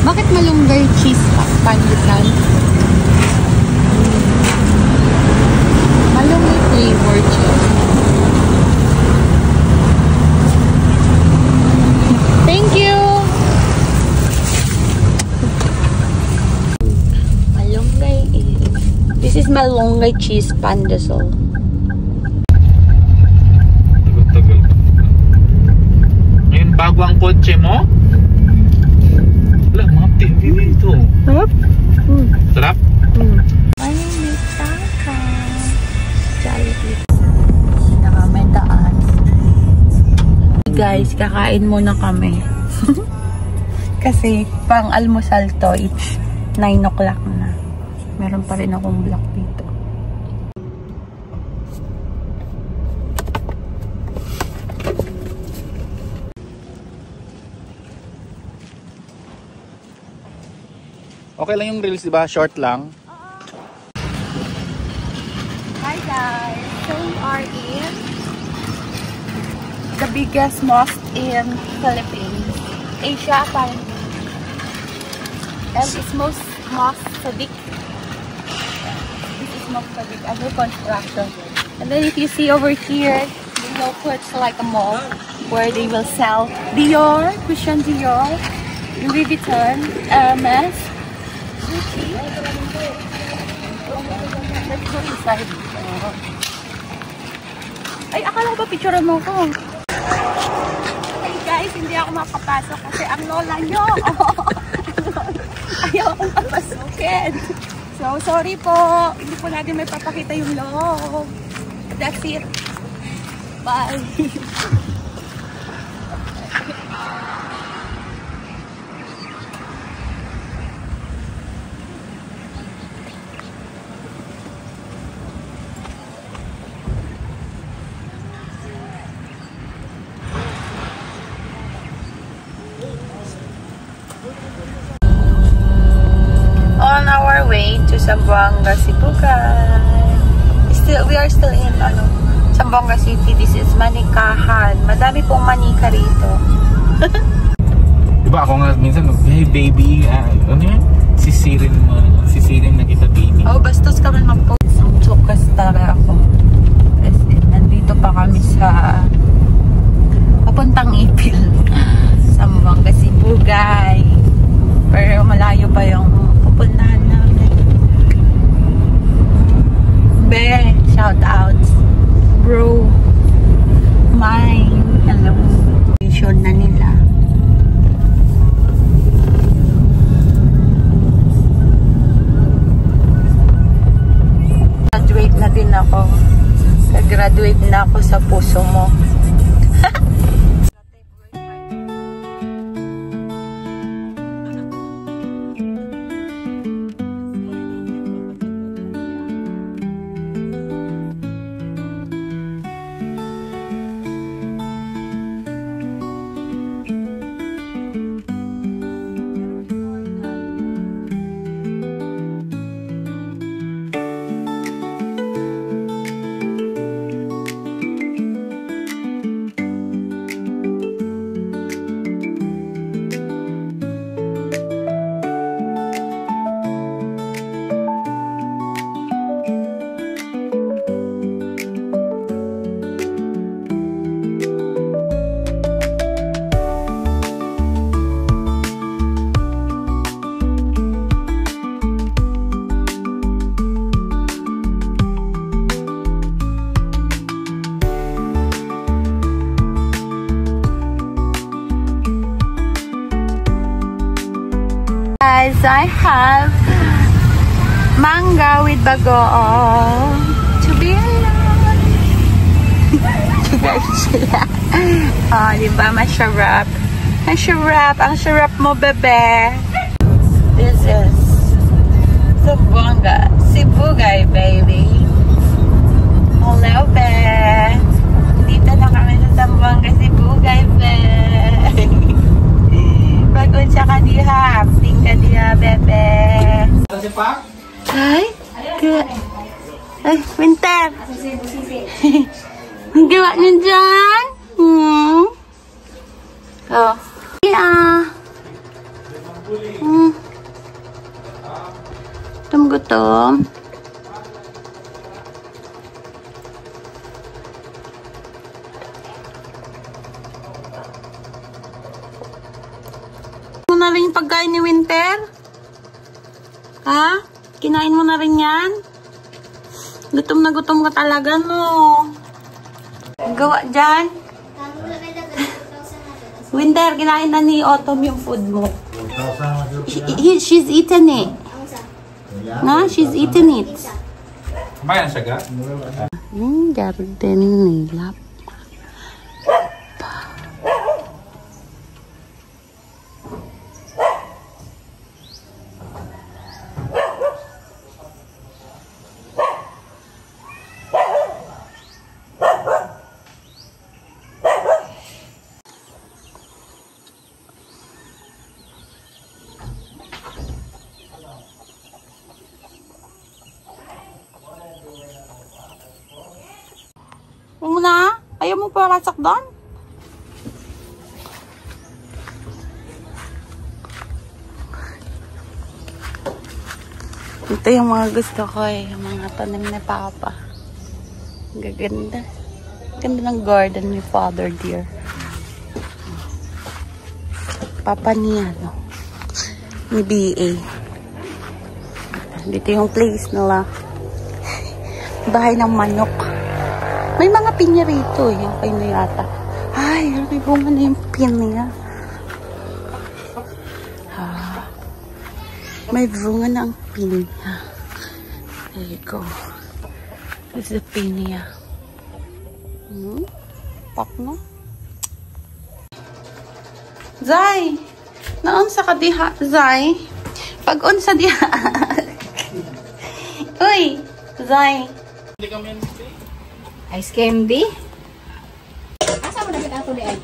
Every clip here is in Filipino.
Bakit malunggay cheese pandesal? Malunggay flavor cheese. Thank you! Malunggay. This is malunggay cheese pandesal. Tagal. Ngayon bago ang kotse mo? Wala, mga TV dito. Sarap? Sarap? Maninita ka. Jollibee. Nakamedaan. Guys, kakain muna kami. Kasi pang almusal to, it's 9 o'clock na. Meron pa rin akong vlog dito. Okay lang yung reels, diba? Short lang. Hi guys! So we are in the biggest mosque in Philippines. Asia apparently. And it's most Mosque Sadiq. This is Mosque Sadiq under construction. And then if you see over here, they will put like a mall where they will sell Dior, Christian Dior, Louis Vuitton, Hermes, Gucci. Let's go inside. Ay, akala ko ba picture mo ko? Hey guys, hindi ako makapasok kasi ang lola nyo. Ayaw akong papasukin. So, sorry po. Hindi po natin may papakita yung loob. That's it. Bye. On our way to Zamboanga, Sibugan. We are still in Zamboanga City. This is Manikahan. Madami pong manika rito. Diba ako nga minsan, hey baby, ano yan? Sisirin na kita baby. Oh, bastos kami mag-post. Ang tukas talaga ako. Kasi nandito pa kami sa papuntang Ipil. Zamboanga, Sibugay. Pero malayo pa yung pupuntahan namin. Be, shout outs. Bro. Mine. Hello. Vision na nila. Graduate na din ako. Graduate na ako sa puso mo. Guys, I have manga with bagoong to be alone. Guys, sila. Oh, diba? Masarap. Masarap. Ang sarap mo, bebe. This is Zamboanga Sibugay, baby. Hello, be. Dito na kami sa Zamboanga Sibugay, be. Pagod siya kadiha. Acting kadiha, bebe. Ay, good. Ay, Winter. Ang gawa niyo dyan? Oh. Yeah. Gutom. Mo na rin yung pagkain ni Winter? Ha? Kinain mo na rin yan? Gutom na gutom ka talaga, no? Gawa dyan? Winter, kinain na ni Autumn yung food mo. She's eaten it. Na, she's eaten it. Kumain siya ga? Yung garden nila. Huwag mo na. Ayaw mo papasok doon. Ito yung mga gusto ko eh. Yung mga tanim ni Papa. Gaganda. Ganda ng garden ni Father dear. Papa niya, no? Ni B.A. Dito yung place nila. Bahay ng manok. May mga pinya rito eh. Yung kayo na yata. Ay, may bunga na yung pinya. Ah, may bunga na ang pinya. There you go. This is the pinya. Pak no? Zay! Naunsa ka diha, Zay? Pag-unsa diha. Uy! Zay! Hindi kami yan. Ice candy? Asa mo na ito ay?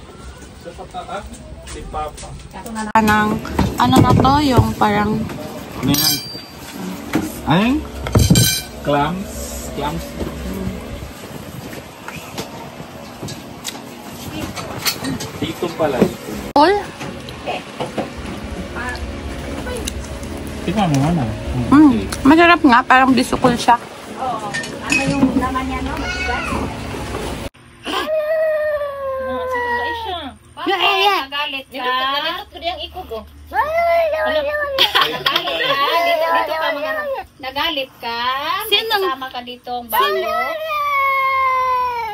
Sa pataas, si Papa. Anong, ano na to? Yung parang... Ano yan? Ano yan? Clams? Clams? Dito pala. All? Tingnan mo na. Masarap nga. Parang bisukol siya. Oo. Ano yung laman niya, no? Matigas? Nagalit ka. Nagalit ko yung ikog, oh. Nagalit ka. Sinong? Kasama ka dito ang bago.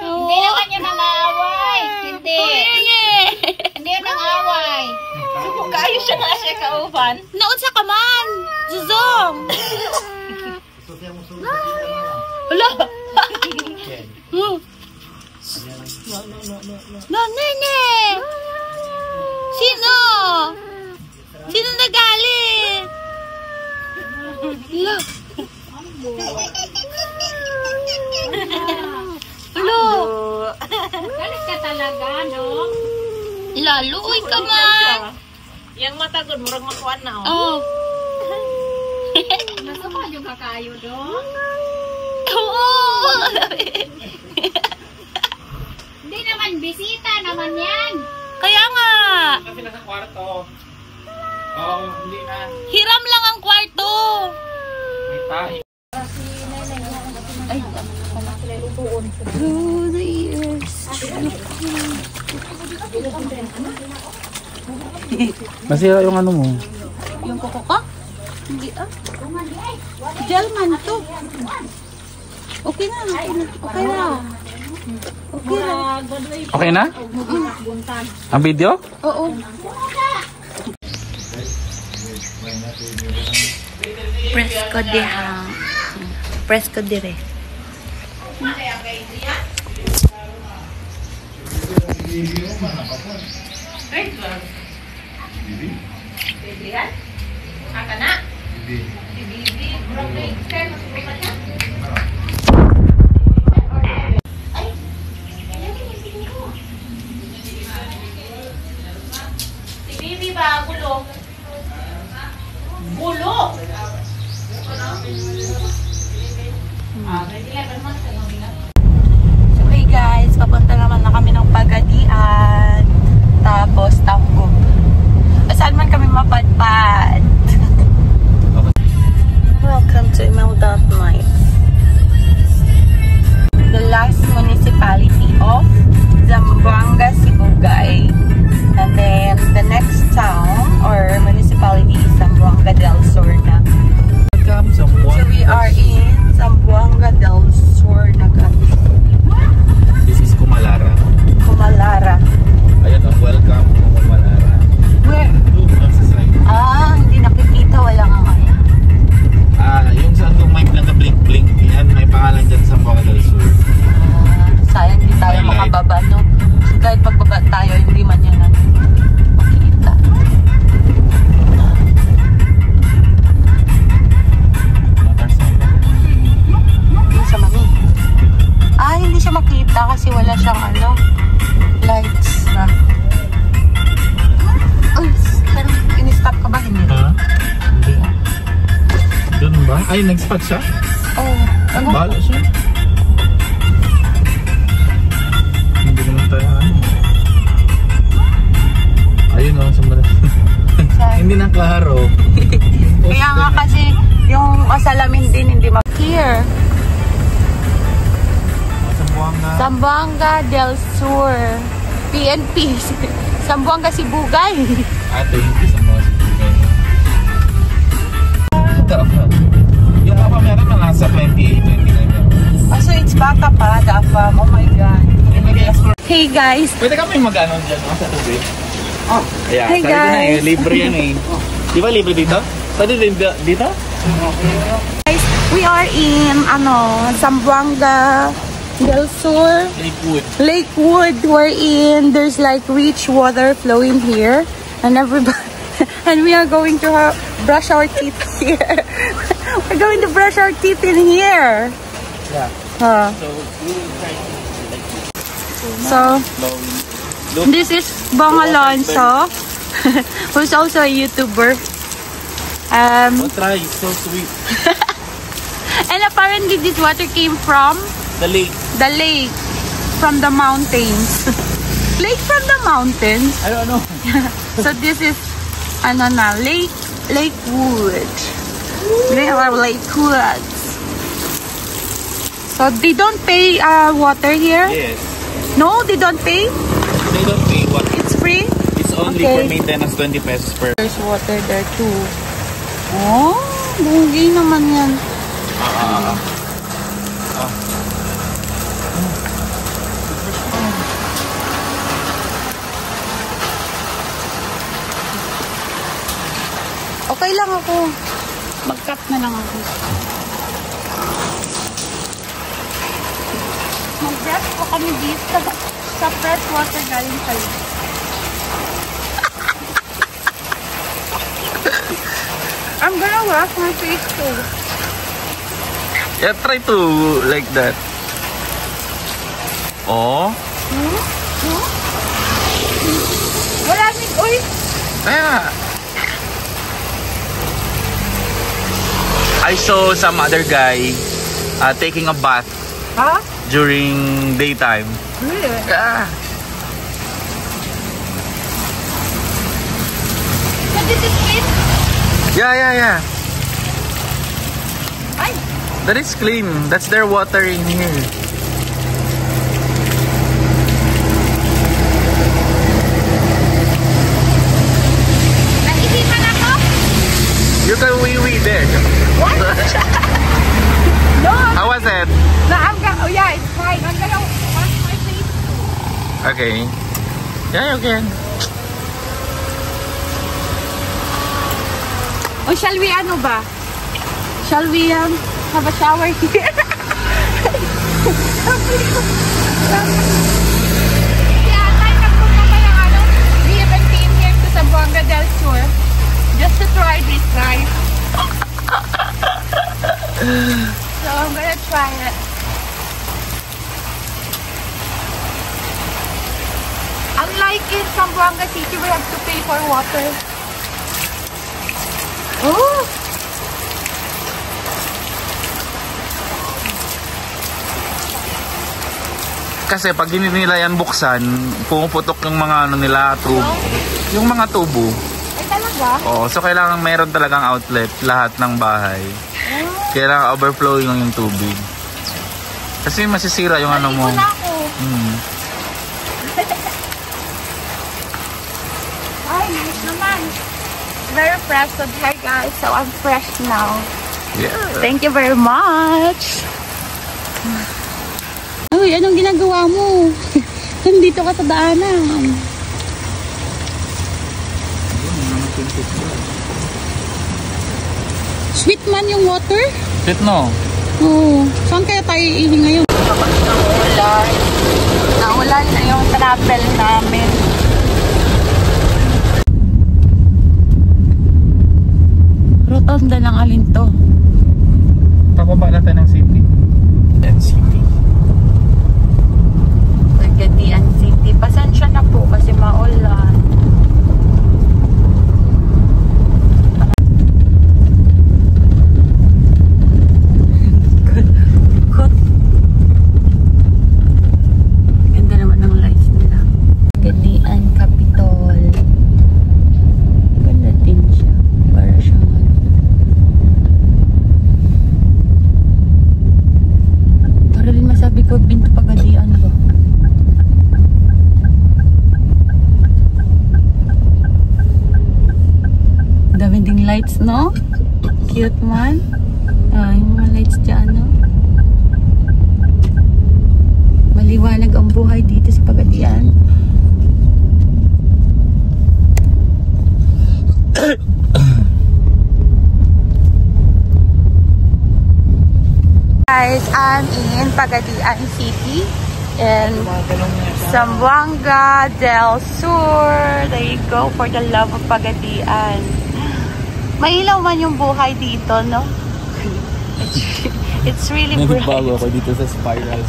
Hindi naman yun ang away. Hindi. Hindi yun ang away. Kayo siya nga siya kauban. Naunsa ka man! Zuzong! Hala! No, nene! Sino? Sino nagalit? Hala! Hala! Galit ka talaga, no? Laluoy ka man! Yang matagod, murag makuan na, Oh! Nasama yung kakayo, do? Oo! Hindi naman, bisita naman yan. Kaya nga! Kasi nasa kwarto. Oo, hindi na. Hiram lang ang kwarto! May tahi. Ay, through the years. Masira yung ano mo. Yung kuko ko? Hindi ah. Gel man to. Okay na, okay na. Okay na. Okay na. Okay na? Ang video? Oo. Presko de ha. Presko dire. Biblihan? Aka na? Bibi. Murag na extend. Masubukan na? Si Bibi ba? Gulo? Gulo? So hey guys, papunta naman na kami ng Pagadian. Tapos Tanggo. Saan man kami mapadpad. wala siyang ano, lights na. Uy, in-stop ka ba? Hindi. Ha? Hindi. Doon ba? Ay, nag-spot siya? Oo. Ano? Bahala siya. Hindi naman tayo ano. Ayun o, sumara. Hindi na klaro. Kaya nga kasi yung salamin din hindi ma-clear. Zamboanga del Sur. PNP. Zamboanga Sibugay. Ate, hindi sa mga Sibugay. Yung papa meron mga nasa 28, 29. Oh, so it's bata pa, the AFAM. Oh my God. Hey guys. Pwede kami mag-ano dyan sa tubig? Oh. Yeah, Hey sabi ko na guys. libre yan eh. Di ba libre dito? Pwede dito? Guys, we are in Zamboanga del Sur. Lakewood, wherein there's like rich water flowing here, and everybody, and we are going to brush our teeth here. We're going to brush our teeth in here. Yeah. So we will try to like this. So this is Bong Alonso, who's also a YouTuber. Don't try, it's so sweet. And apparently this water came from The lake. the lake, from the mountains. Lake from the mountains. I don't know. So this is Lakewood. They are Lakewoods. So they don't pay water here? Yes. No, they don't pay? They don't pay what? It's free? It's only Okay. for maintenance 20 pesos per. There's water there too. Oh, bungi naman yan. Okay lang ako. Mag-cut na lang ako. Mag-brush po kami dito sa fresh water galing sa lake. I'm gonna wash my face too. Yeah, try to like that. Oh. Wala ni... Uy! Yeah. I saw some other guy taking a bath Ha? during daytime. Really? Yeah. So this is clean? Yeah. Ay! That is clean. That's their water in here. Naisipan ako? You can wee there. What? No! How was it? No, oh yeah, it's fine. I'm gonna wash my face. Okay. Yeah, you can. O shall we ba? Shall we have a shower here? Yeah, tayo nagpunta pa ng we even came here to Zamboanga del Sur just to try this rice. So I'm gonna try it. Unlike in Zamboanga City, we have to pay for water. Oh! Kasi pag hindi nila yan buksan, pumuputok yung mga ano nila, tubo. Yung mga tubo. Ay talaga? Oo, so kailangan mayroon talagang outlet lahat ng bahay. Kailangan overflow yung tubig. Kasi masisira yung ano mo. Naligo na ako. Ay, nice naman. Very fresh to dry, guys. So I'm fresh now. Yeah. Thank you very much. Uy, anong ginagawa mo? Nandito ka sa daanan. Sweet man yung water? Sweet no? Oo. Saan kaya tayo iihi ngayon? Naulan na yung travel namin. Rotonda ng Alinto. Pababa na tayo ng city. Yan, city. maulan. Ganda naman ng lights nila. Pagadian Capitol. Ganda din siya. Para siyang para rin masabi ko binto Pagadian ba? Dami ding lights, no? Cute man. Yung mga lights dyan, no? Maliwanag ang buhay dito sa Pagadian. Guys, I'm in Pagadian City in Zamboanga del Sur. There you go, for the love of Pagadian. Mailaw man yung buhay dito, no? It's really bright. Nagbago ako dito sa spiral.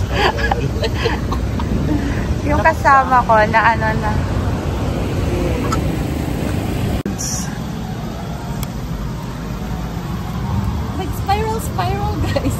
Yung kasama ko na ano na. Like spiral guys.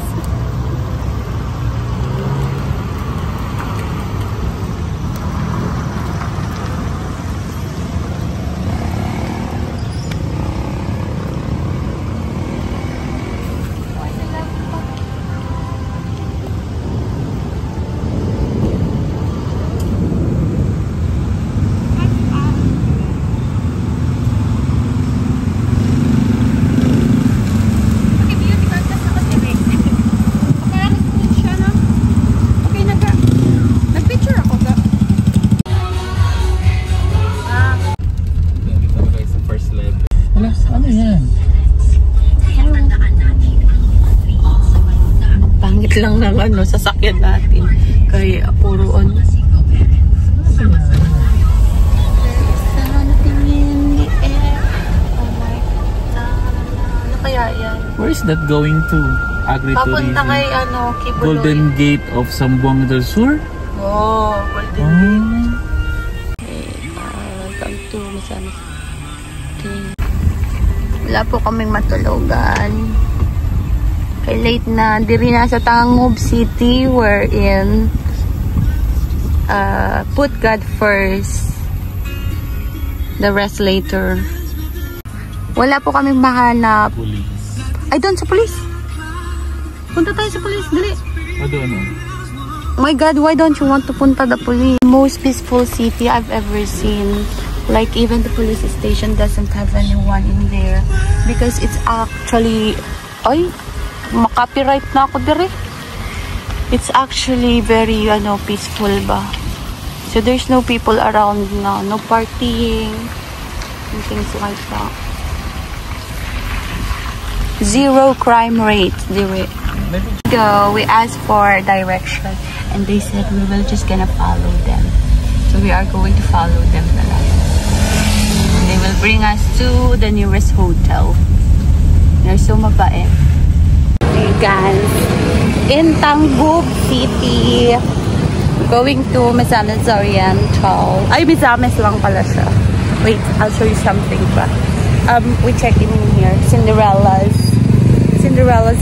Ano yan? Pangit lang ng ano, sasakyan natin. Kaya puro on. Ano kaya yan? Where is that going to? Papunta kay ano, Kibuloy. Golden Gate of Zamboanga del Sur? Oh, Golden Gate. Come to Misamis. Wala po kaming matulugan. Kay late na. Diri na sa Tangub City wherein put God first. The rest later. Wala po kaming mahanap. Police. Ay, doon sa police. Punta tayo sa police. Dali. O doon o. My God, why don't you want to punta the police? Most peaceful city I've ever seen. Like even the police station doesn't have anyone in there because it's actually, ay, makapiright na ako dire. It's actually very peaceful ba. So there's no people around na, no partying and things like that. Zero crime rate dire. So we asked for direction and they said we will just gonna follow them. So we are going to follow them na lang. They will bring us to the nearest hotel. They're so mabait. Hey guys, in Tangub City, going to Misamis Oriental. Ay, Misamis lang pala siya. Wait, I'll show you something pa. We check in here. Cinderella's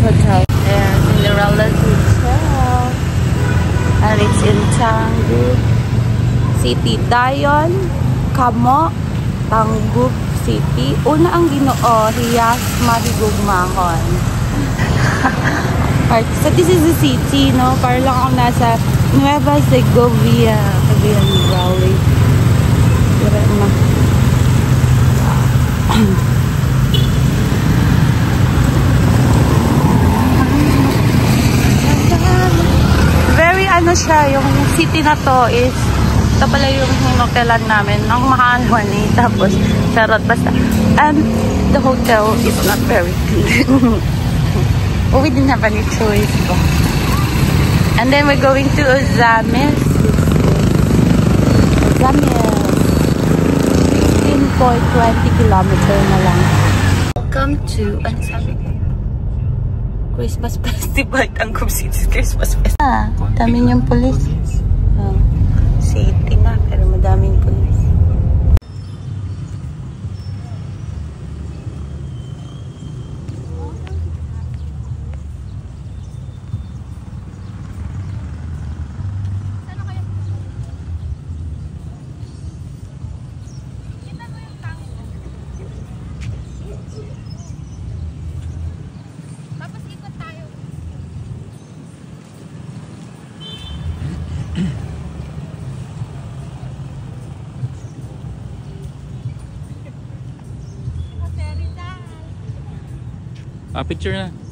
Hotel. Yeah, Cinderella's Hotel. And it's in Tangub City. Dayon, Kamo, Tangub City. Una ang Ginoo, hiyas mahigugmahon. So this is the city, no? Para lang ako nasa Nueva Segovia, Cagayan Valley. Very siya, yung city na to is ito pala yung hinotelan namin. Ang mahal eh. Tapos, charot basta. And the hotel is not very clean. But we didn't have any choice. And then we're going to Ozamis. 16.20 kilometer na lang. Welcome to, ano sabi ko? Christmas Festival. Tangub City Christmas Festival. Dami niyong police. City nga, pero madaming police. Picture na.